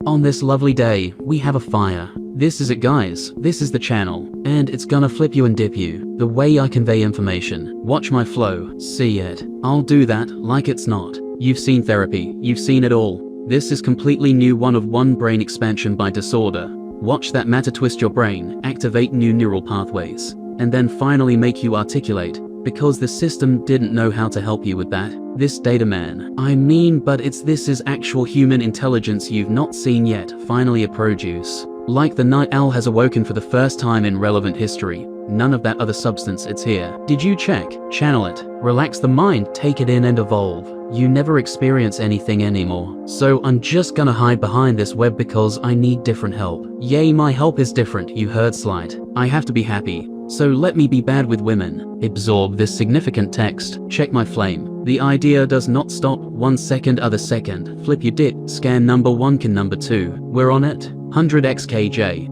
On this lovely day, we have a fire. This is it, guys. This is the channel. And it's gonna flip you and dip you. The way I convey information. Watch my flow. See it. I'll do that like it's not. You've seen therapy. You've seen it all. This is completely new one-of-one brain expansion by disorder. Watch that matter twist your brain, activate new neural pathways, and then finally make you articulate. Because the system didn't know how to help you with that. This data man. But this is actual human intelligence you've not seen yet, finally a produce. Like the night owl has awoken for the first time in relevant history. None of that other substance, it's here. Did you check? Channel it. Relax the mind, take it in and evolve. You never experience anything anymore. So I'm just gonna hide behind this web because I need different help. Yay, my help is different, you heard slight. I have to be happy. So let me be bad with women. Absorb this significant text. Check my flame. The idea does not stop. 1 second, other second. Flip your dip. Scan number 1 can number 2. We're on it. 100x kj.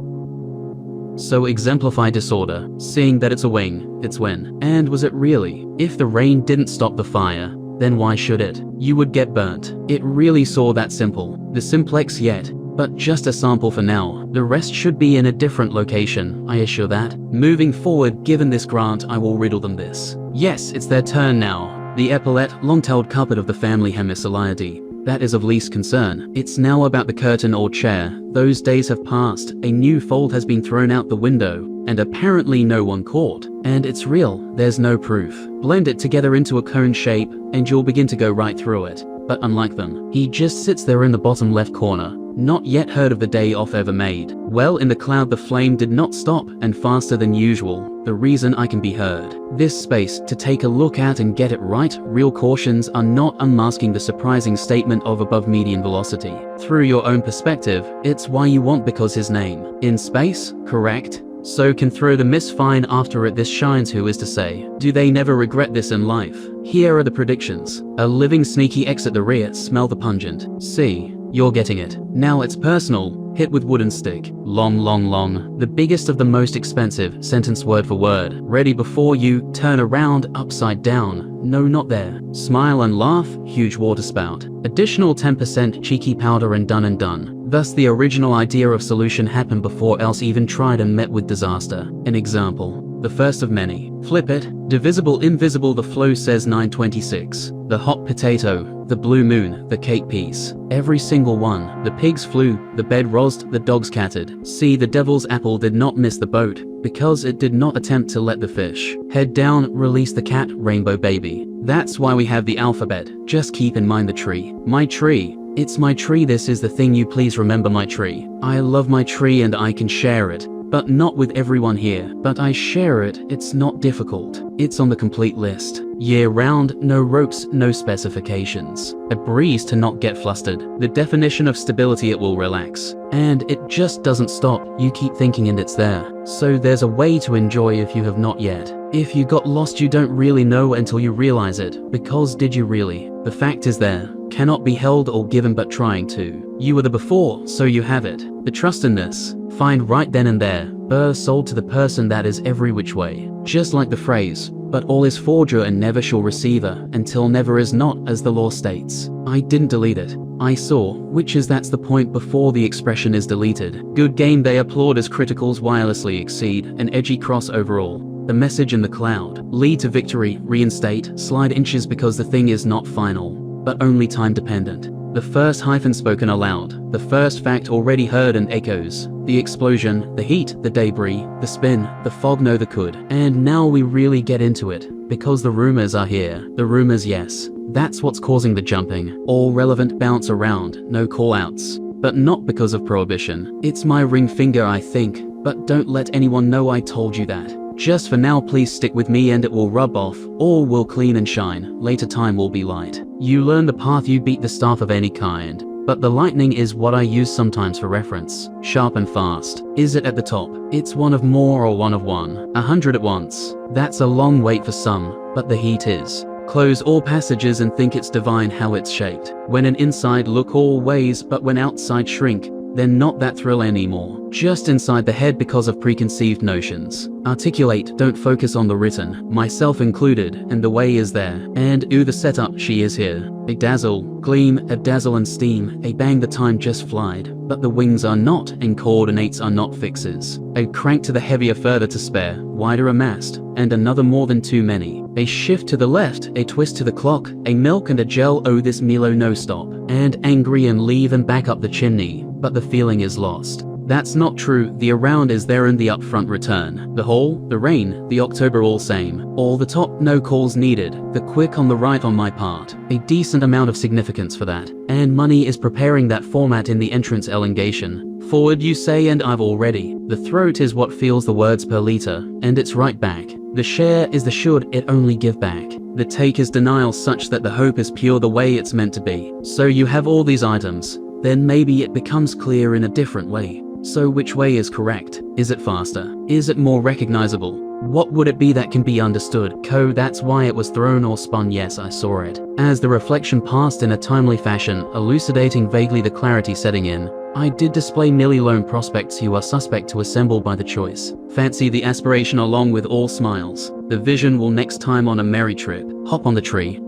So exemplify disorder. Seeing that it's a wing, it's when. And was it really? If the rain didn't stop the fire, then why should it? You would get burnt. It really saw that simple. The simplex yet. But just a sample for now. The rest should be in a different location, I assure that. Moving forward, given this grant, I will riddle them this. Yes, it's their turn now. The epaulette, long-tailed carpet of the family Hemiscelidae. That is of least concern. It's now about the curtain or chair. Those days have passed. A new fold has been thrown out the window, and apparently no one caught. And it's real. There's no proof. Blend it together into a cone shape, and you'll begin to go right through it. But unlike them, he just sits there in the bottom left corner. Not yet heard of the day off ever made. Well, in the cloud the flame did not stop, and faster than usual. The reason I can be heard. This space to take a look at and get it right. Real cautions are not unmasking the surprising statement of above median velocity. Through your own perspective, it's why you want because his name. In space, correct? So can throw the miss fine after it this shines, who is to say? Do they never regret this in life? Here are the predictions. A living sneaky X at the rear, smell the pungent. C. You're getting it. Now it's personal. Hit with wooden stick. Long, long, long. The biggest of the most expensive. Sentence word for word. Ready before you. Turn around. Upside down. No, not there. Smile and laugh. Huge water spout. Additional 10% cheeky powder and done and done. Thus the original idea of solution happened before else even tried and met with disaster. An example. The first of many. Flip it. Divisible, invisible, the flow says 926. The hot potato, the blue moon, the cake piece. Every single one. The pigs flew, the bed rozzed, the dogs cattered. See, the devil's apple did not miss the boat, because it did not attempt to let the fish. Head down, release the cat, rainbow baby. That's why we have the alphabet. Just keep in mind the tree. My tree. It's my tree, this is the thing, you please remember my tree. I love my tree and I can share it. But not with everyone here. But I share it, it's not difficult. It's on the complete list. Year round, no ropes, no specifications. A breeze to not get flustered. The definition of stability, it will relax. And it just doesn't stop, you keep thinking and it's there. So there's a way to enjoy if you have not yet. If you got lost you don't really know until you realize it. Because did you really? The fact is there. Cannot be held or given but trying to. You were the before, so you have it. The trust in this. Find right then and there. Burr sold to the person that is every which way. Just like the phrase, but all is forger and never shall receiver, until never is not, as the law states. I didn't delete it. I saw, which is that's the point before the expression is deleted. Good game, they applaud as criticals wirelessly exceed, an edgy cross overall. The message in the cloud. Lead to victory, reinstate, slide inches because the thing is not final, but only time dependent. The first hyphen spoken aloud, the first fact already heard and echoes, the explosion, the heat, the debris, the spin, the fog, no the could. And now we really get into it, because the rumors are here. The rumors, yes. That's what's causing the jumping. All relevant bounce around, no call-outs. But not because of prohibition. It's my ring finger, I think, but don't let anyone know I told you that. Just for now please stick with me and it will rub off, all will clean and shine, later time will be light. You learn the path, you beat the staff of any kind, but the lightning is what I use sometimes for reference. Sharp and fast. Is it at the top? It's one of more or one of one. 100 at once. That's a long wait for some, but the heat is. Close all passages and think it's divine how it's shaped. When an inside look all ways, but when outside shrink, then not that thrill anymore. Just inside the head because of preconceived notions. Articulate, don't focus on the written, myself included, and the way is there. And ooh, the setup, she is here. A dazzle, gleam, a dazzle and steam, a bang, the time just flied. But the wings are not, and coordinates are not fixes. A crank to the heavier, further to spare, wider a mast, and another more than too many. A shift to the left, a twist to the clock, a milk and a gel, oh this Milo no stop. And angry and leave and back up the chimney, but the feeling is lost. That's not true, the around is there and the upfront return. The hall, the rain, the October all same. All the top, no calls needed. The quick on the right on my part. A decent amount of significance for that. And money is preparing that format in the entrance elongation. Forward you say and I've already. The throat is what feels the words per liter, and it's right back. The share is the should it only give back. The take is denial such that the hope is pure the way it's meant to be. So you have all these items. Then maybe it becomes clear in a different way. So which way is correct? Is it faster? Is it more recognizable? What would it be that can be understood? That's why it was thrown or spun. Yes, I saw it. As the reflection passed in a timely fashion, elucidating vaguely the clarity setting in, I did display merely lone prospects who are suspect to assemble by the choice. Fancy the aspiration along with all smiles. The vision will next time on a merry trip. Hop on the tree.